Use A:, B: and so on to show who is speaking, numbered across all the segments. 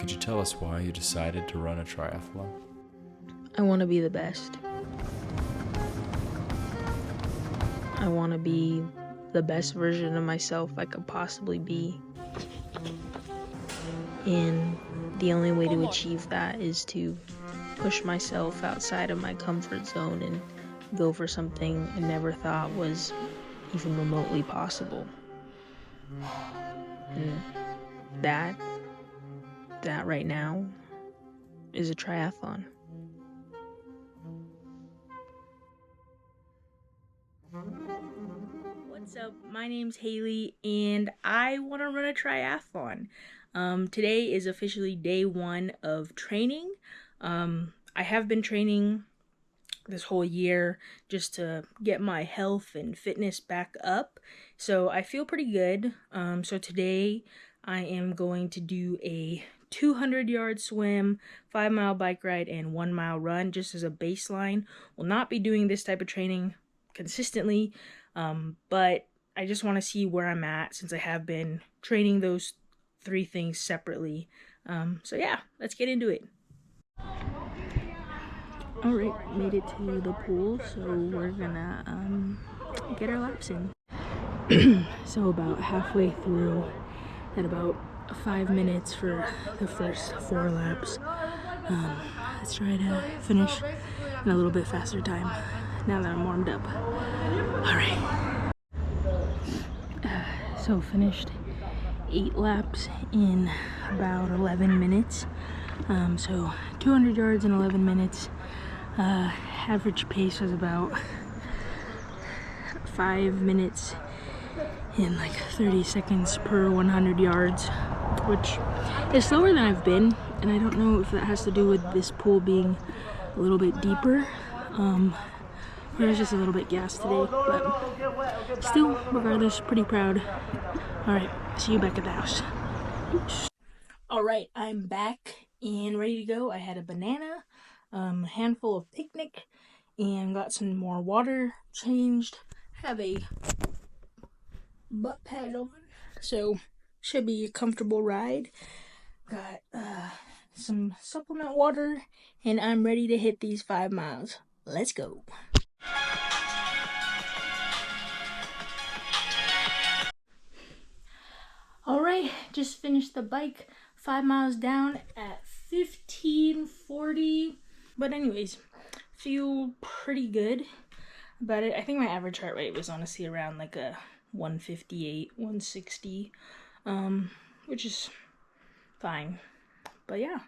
A: Could you tell us why you decided to run a triathlon?
B: I want to be the best. I want to be the best version of myself I could possibly be. And the only way to achieve that is to push myself outside of my comfort zone and go for something I never thought was even remotely possible. And that right now is a triathlon. What's up? My name's Haley and I want to run a triathlon. Today is officially day 1 of training. I have been training this whole year just to get my health and fitness back up. So I feel pretty good. So today I am going to do a 200-yard swim, 5-mile bike ride, and 1-mile run just as a baseline. Will not be doing this type of training consistently, but I just want to see where I'm at since I have been training those 3 things separately. So yeah, let's get into it. Alright, made it to the pool, so we're gonna get our laps in. So about halfway through, at about 5 minutes for the first 4 laps. Let's try to finish in a little bit faster time now that I'm warmed up. Alright. So finished 8 laps in about 11 minutes. So 200 yards in 11 minutes. Average pace was about 5 minutes in like 30 seconds per 100 yards, which is slower than I've been, and I don't know if that has to do with this pool being a little bit deeper, or it's just a little bit gassed today, but still, regardless, pretty proud. Alright, see you back at the house. Alright, I'm back and ready to go. I had a banana, a handful of picnic, and got some more water changed. Have a butt pad on, so should be a comfortable ride. Got some supplement water, and I'm ready to hit these 5 miles. Let's go. Alright, just finished the bike, 5 miles down at 15:40. But anyways, feel pretty good about it. I think my average heart rate was honestly around like a 158, 160, which is fine. But yeah,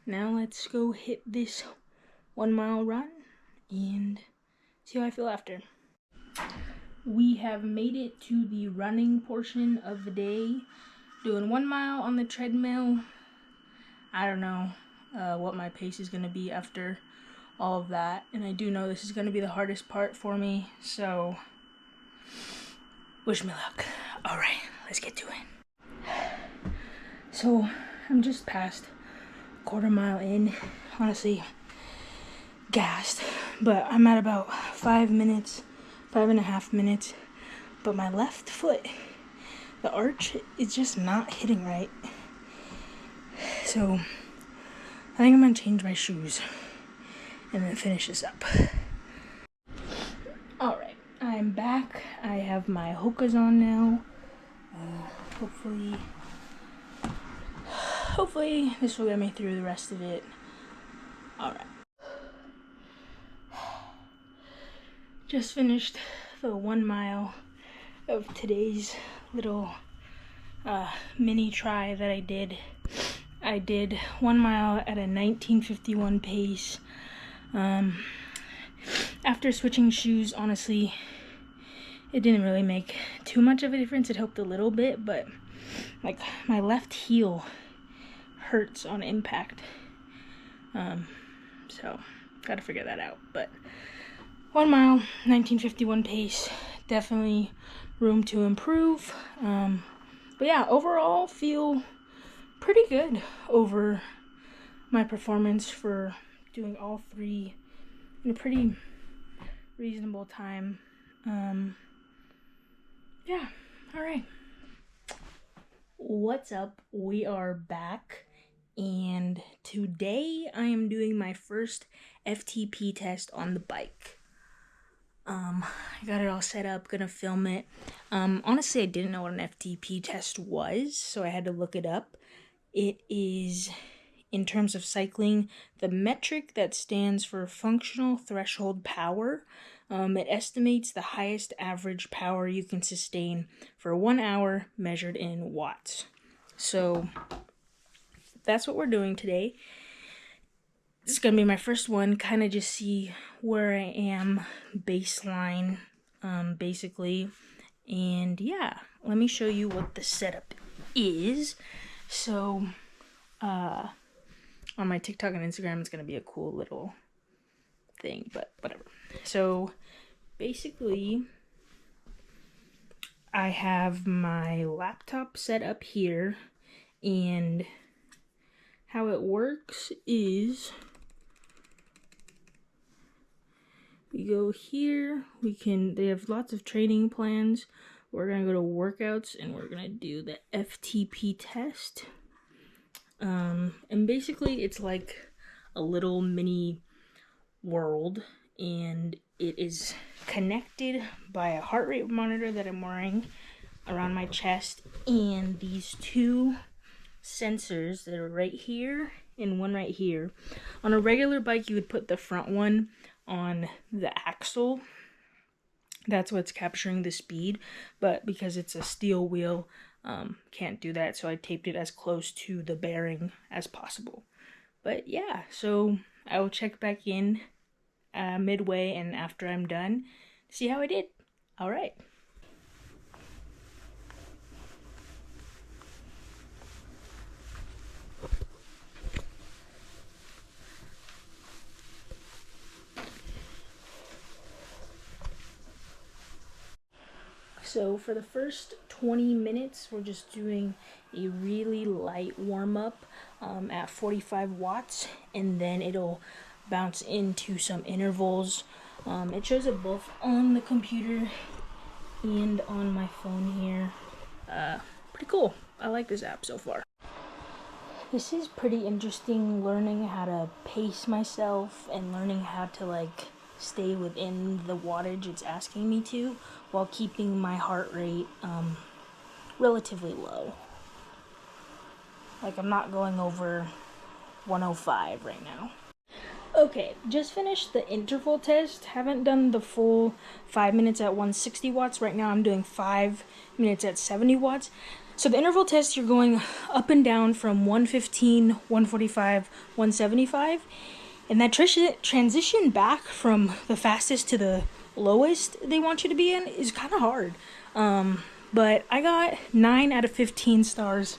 B: now let's go hit this 1-mile run and see how I feel after. We have made it to the running portion of the day. Doing 1 mile on the treadmill. I don't know what my pace is going to be after all of that, and I do know this is going to be the hardest part for me, so wish me luck. Alright, let's get to it. So I'm just past a 1/4 mile in, honestly gassed, but I'm at about 5 minutes, 5.5 minutes, but my left foot, the arch, is just not hitting right. So I think I'm gonna change my shoes and then finish this up. Alright, I'm back. I have my Hokas on now. Hopefully this will get me through the rest of it. Alright. Just finished the 1 mile of today's little mini try that I did. I did 1 mile at a 19:51 pace. After switching shoes, honestly, it didn't really make too much of a difference. It helped a little bit, but like my left heel hurts on impact. So gotta figure that out. But 1 mile, 19:51 pace, definitely room to improve. But yeah, overall feel pretty good over my performance for doing all 3 in a pretty reasonable time. Yeah, alright. What's up? We are back and today I am doing my first FTP test on the bike. I got it all set up, gonna film it. Honestly, I didn't know what an FTP test was, so I had to look it up. It is, in terms of cycling, the metric that stands for functional threshold power. It estimates the highest average power you can sustain for 1 hour measured in watts. So that's what we're doing today. This is gonna be my first one, kind of just see where I am baseline, basically. And yeah, let me show you what the setup is. So, on my TikTok and Instagram, it's gonna be a cool little thing, but whatever. So, basically, I have my laptop set up here, and how it works is we go here, they have lots of training plans. We're gonna go to workouts and we're gonna do the FTP test. And basically it's like a little mini world, and it is connected by a heart rate monitor that I'm wearing around my chest, and these two sensors that are right here and one right here. On a regular bike, you would put the front one on the axle. That's what's capturing the speed, but because it's a steel wheel, can't do that, so I taped it as close to the bearing as possible. But yeah, so I will check back in midway and after I'm done, see how I did. All right. So for the first 20 minutes, we're just doing a really light warm-up at 45 watts, and then it'll bounce into some intervals. It shows it both on the computer and on my phone here. Pretty cool. I like this app so far. This is pretty interesting, learning how to pace myself and learning how to stay within the wattage it's asking me to while keeping my heart rate relatively low. Like, I'm not going over 105 right now. Okay, just finished the interval test. Haven't done the full 5 minutes at 160 watts. Right now I'm doing 5 minutes at 70 watts. So the interval test, you're going up and down from 115, 145, 175. And that transition back from the fastest to the lowest they want you to be in is kind of hard. But I got 9 out of 15 stars.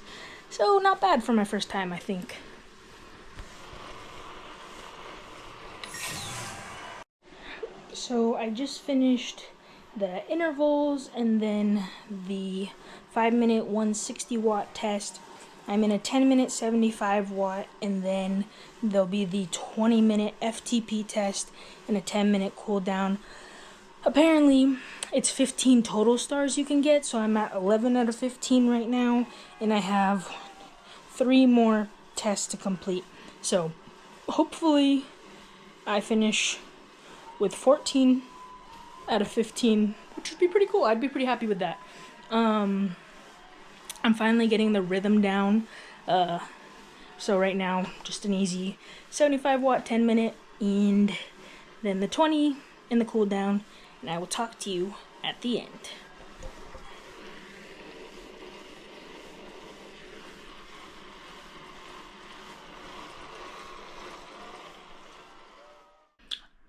B: So not bad for my first time, I think. So I just finished the intervals and then the 5 minute 160 watt test. I'm in a 10 minute 75 watt, and then there'll be the 20 minute FTP test and a 10 minute cool down. Apparently it's 15 total stars you can get, so I'm at 11 out of 15 right now, and I have 3 more tests to complete. So hopefully I finish with 14 out of 15, which would be pretty cool. I'd be pretty happy with that. I'm finally getting the rhythm down. So right now, just an easy 75 watt 10 minute, and then the 20 and the cool down, and I will talk to you at the end.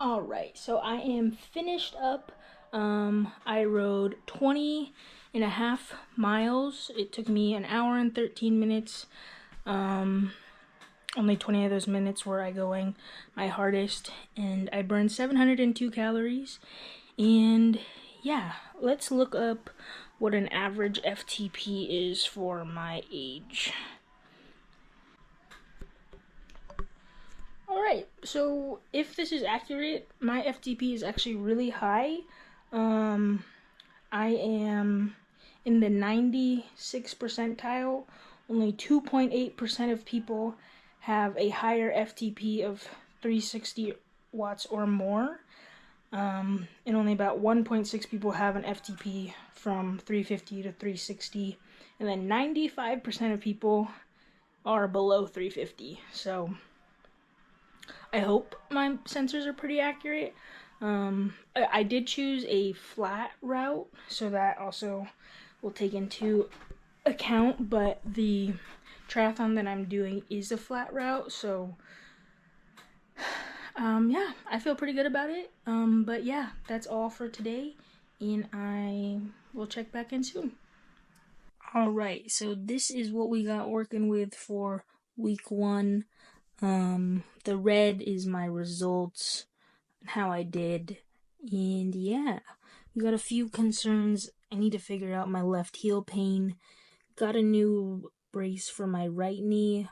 B: Alright, so I am finished up. I rode 20 and a half miles. It took me an hour and 13 minutes. Only 20 of those minutes were I going my hardest, and I burned 702 calories. And yeah, let's look up what an average FTP is for my age. Alright, so if this is accurate, my FTP is actually really high. I am in the 96th percentile. Only 2.8% of people have a higher FTP of 360 watts or more. And only about 1.6 people have an FTP from 350 to 360. And then 95% of people are below 350. So I hope my sensors are pretty accurate. I did choose a flat route, so that also will take into account, but the triathlon that I'm doing is a flat route, so yeah, I feel pretty good about it. But yeah, that's all for today, and I will check back in soon. Alright, so this is what we got working with for week 1. The red is my results, how I did, and yeah, we got a few concerns. I need to figure out my left heel pain. Got a new brace for my right knee.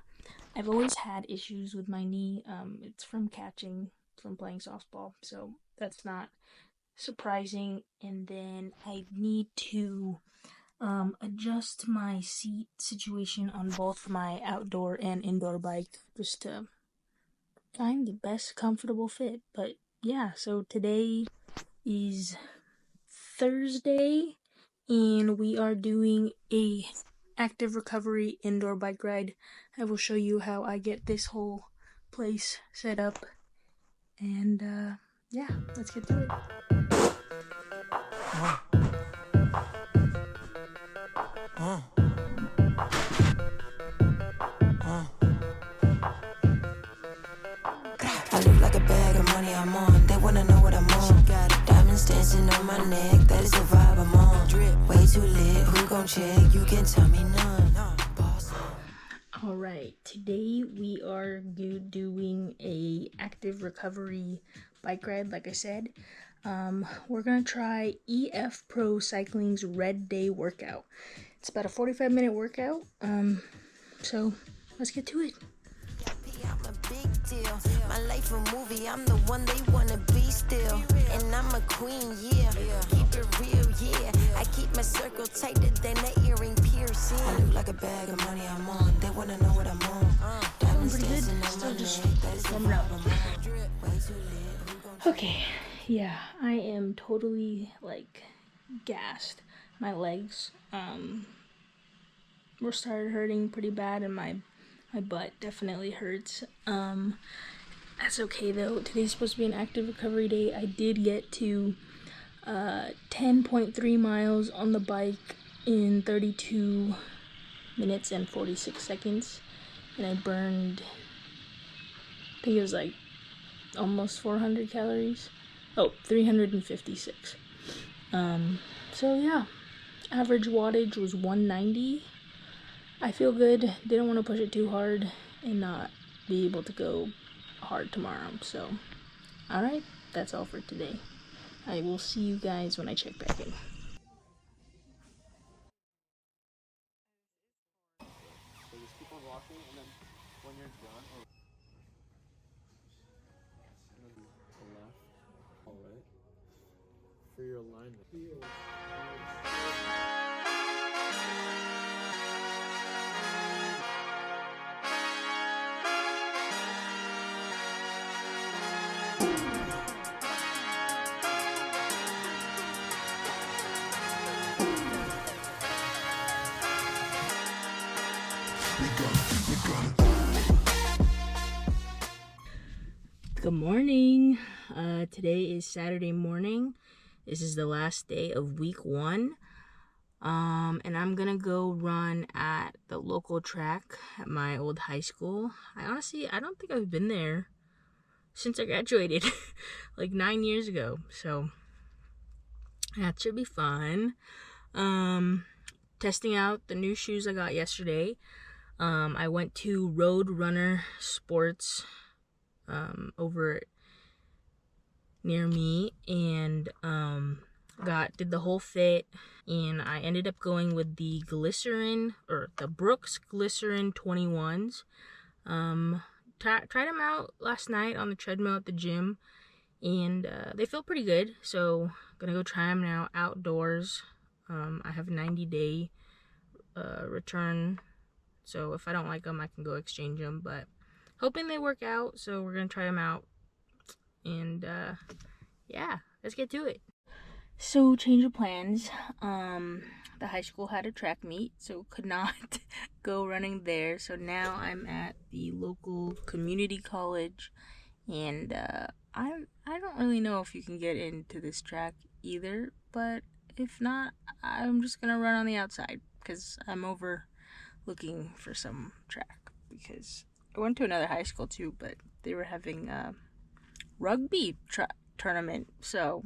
B: I've always had issues with my knee. It's from catching, from playing softball, so that's not surprising. And then I need to adjust my seat situation on both my outdoor and indoor bike just to find the best comfortable fit. But yeah, so today is Thursday, and we are doing a active recovery indoor bike ride. I will show you how I get this whole place set up, and yeah, let's get to it.
C: I look like a bag of money I'm on. They wanna know what I'm on. Got diamonds dancing on my neck. That is the vibe I'm on. Drip way too lit. Who gon' check? You can tell me none.
B: Alright, today we are doing a active recovery bike ride, like I said. We're gonna try EF Pro Cycling's Red Day workout. It's about a 45-minute workout, so let's get to it.
C: I'm a big deal. My life a movie. I'm the one they wanna be still. And I'm a queen, yeah. Keep it real, yeah. I keep my circle tighter than an earring piercing. I look like a bag of money I'm on. They wanna know what I'm on.
B: Doing pretty good. Still just warming up. Okay, yeah, I am totally like gassed. My legs were started hurting pretty bad, and my butt definitely hurts. That's okay though. Today's supposed to be an active recovery day. I did get to 10.3 miles on the bike in 32 minutes and 46 seconds, and I burned, I think it was like almost 400 calories. Oh, 356. So yeah, average wattage was 190. I feel good. Didn't want to push it too hard and not be able to go hard tomorrow. So, alright, that's all for today. I will see you guys when I check back in.
D: So just keep on walking, and then when you're done, and then the left, all right, for your alignment.
B: Good morning. Today is Saturday morning. This is the last day of week 1. And I'm gonna go run at the local track at my old high school. I don't think I've been there since I graduated, like 9 years ago. So that should be fun. Testing out the new shoes I got yesterday. I went to Road Runner Sports over near me, and did the whole fit, and I ended up going with the Brooks Glycerin 21s. Tried them out last night on the treadmill at the gym, and they feel pretty good, so I'm gonna go try them now outdoors. I have a 90-day return, so if I don't like them, I can go exchange them. But hoping they work out. So we're gonna try them out, and yeah, let's get to it. So change of plans. The high school had a track meet, so could not go running there. So now I'm at the local community college, and I don't really know if you can get into this track either, but if not, I'm just gonna run on the outside because I'm over looking for some track, because I went to another high school too, but they were having a rugby tournament, so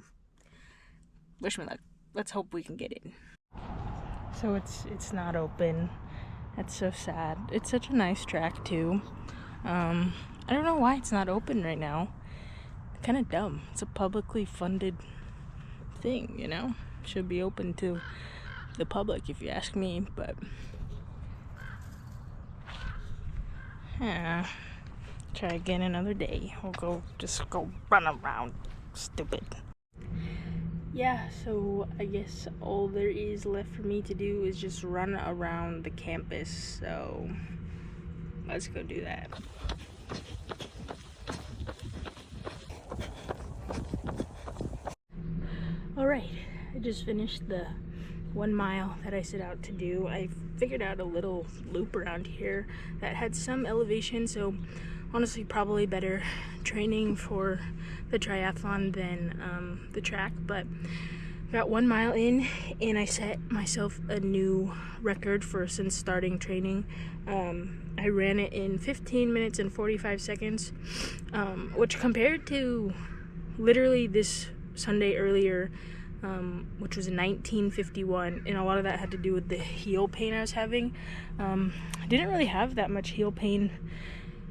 B: wish me luck. Let's hope we can get in. So it's not open. That's so sad. It's such a nice track too. I don't know why it's not open right now. Kind of dumb. It's a publicly funded thing, you know? Should be open to the public if you ask me, but yeah. Try again another day. We'll just go run around. Stupid. Yeah, so I guess all there is left for me to do is just run around the campus, so let's go do that. Alright, I just finished the 1 mile that I set out to do. I figured out a little loop around here that had some elevation, so honestly probably better training for the triathlon than the track, but got 1 mile in and I set myself a new record for since starting training. I ran it in 15 minutes and 45 seconds, which compared to literally this Sunday earlier, which was 1951, and a lot of that had to do with the heel pain I was having. I didn't really have that much heel pain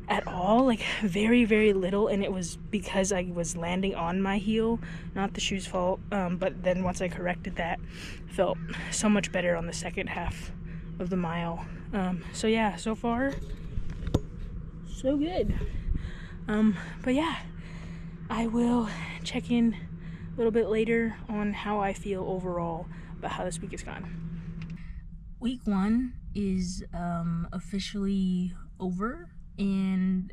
B: at all, like very, very little, and it was because I was landing on my heel, not the shoe's fault. But then once I corrected that, I felt so much better on the second half of the mile. So yeah, so far so good. But yeah, I will check in a little bit later on how I feel overall about how this week has gone. Week 1 is officially over, and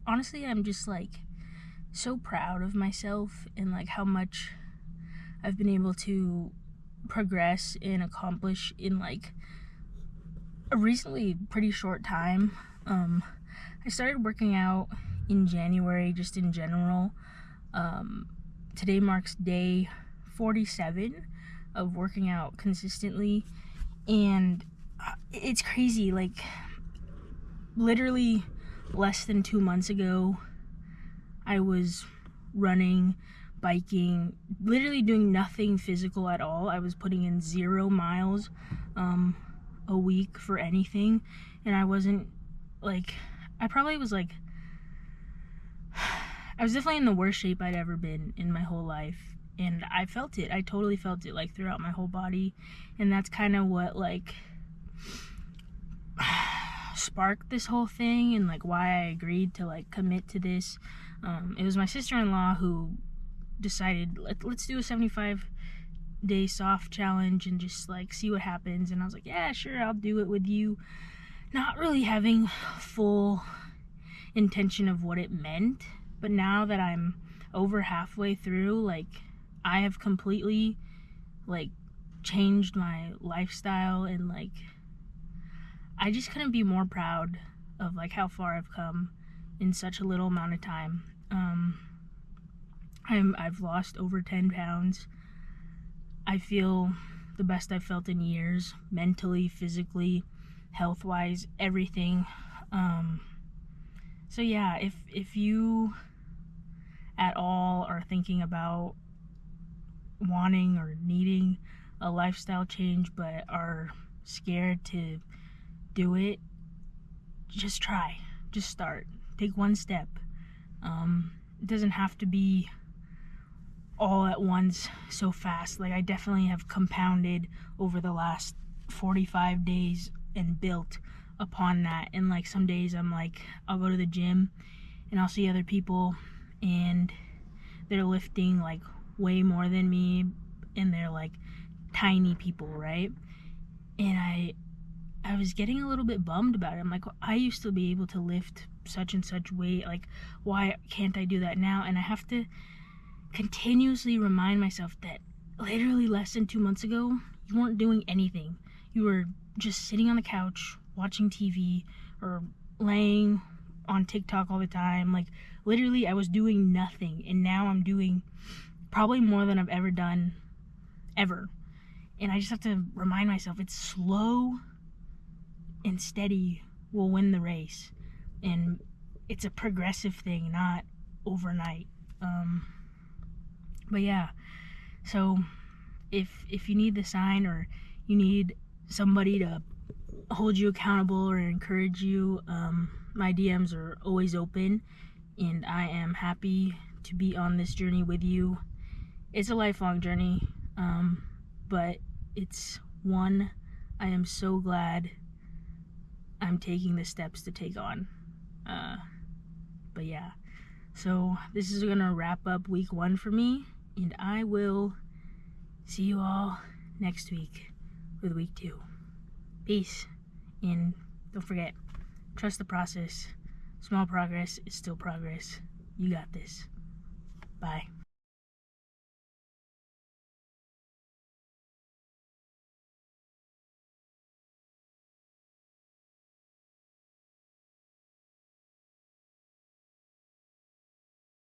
B: honestly I'm just like so proud of myself and like how much I've been able to progress and accomplish in like a recently pretty short time. I started working out in January just in general. Today marks day 47 of working out consistently, and it's crazy. Like literally less than 2 months ago I was running, biking, literally doing nothing physical at all. I was putting in 0 miles a week for anything, and I wasn't like, I probably was like, I was definitely in the worst shape I'd ever been in my whole life, and I felt it. I totally felt it like throughout my whole body, and that's kind of what like sparked this whole thing and like why I agreed to like commit to this. It was my sister-in-law who decided let's do a 75-day soft challenge and just like see what happens, and I was like, yeah, sure, I'll do it with you, not really having full intention of what it meant. But now that I'm over halfway through, like I have completely like changed my lifestyle, and like I just couldn't be more proud of like how far I've come in such a little amount of time. I've lost over 10 pounds. I feel the best I've felt in years, mentally, physically, health-wise, everything. So yeah, if you at all are thinking about wanting or needing a lifestyle change but are scared to do it, just try. Just start. Take one step. It doesn't have to be all at once so fast. Like I definitely have compounded over the last 45 days and built upon that. And like some days I'm like, I'll go to the gym and I'll see other people and they're lifting like way more than me, and they're like tiny people, right? And I was getting a little bit bummed about it. I'm like, I used to be able to lift such and such weight. Like, why can't I do that now? And I have to continuously remind myself that literally less than 2 months ago, you weren't doing anything. You were just sitting on the couch, watching TV, or laying on TikTok all the time. Like, literally, I was doing nothing. And now I'm doing probably more than I've ever done, ever. And I just have to remind myself, it's slow and steady will win the race. And it's a progressive thing, not overnight. But yeah, so if you need the sign, or you need somebody to hold you accountable or encourage you, my DMs are always open, and I am happy to be on this journey with you. It's a lifelong journey, but it's one I am so glad I'm taking the steps to take on. But yeah, so this is gonna wrap up week 1 for me, and I will see you all next week with week 2. Peace, and don't forget, trust the process. Small progress is still progress. You got this. Bye.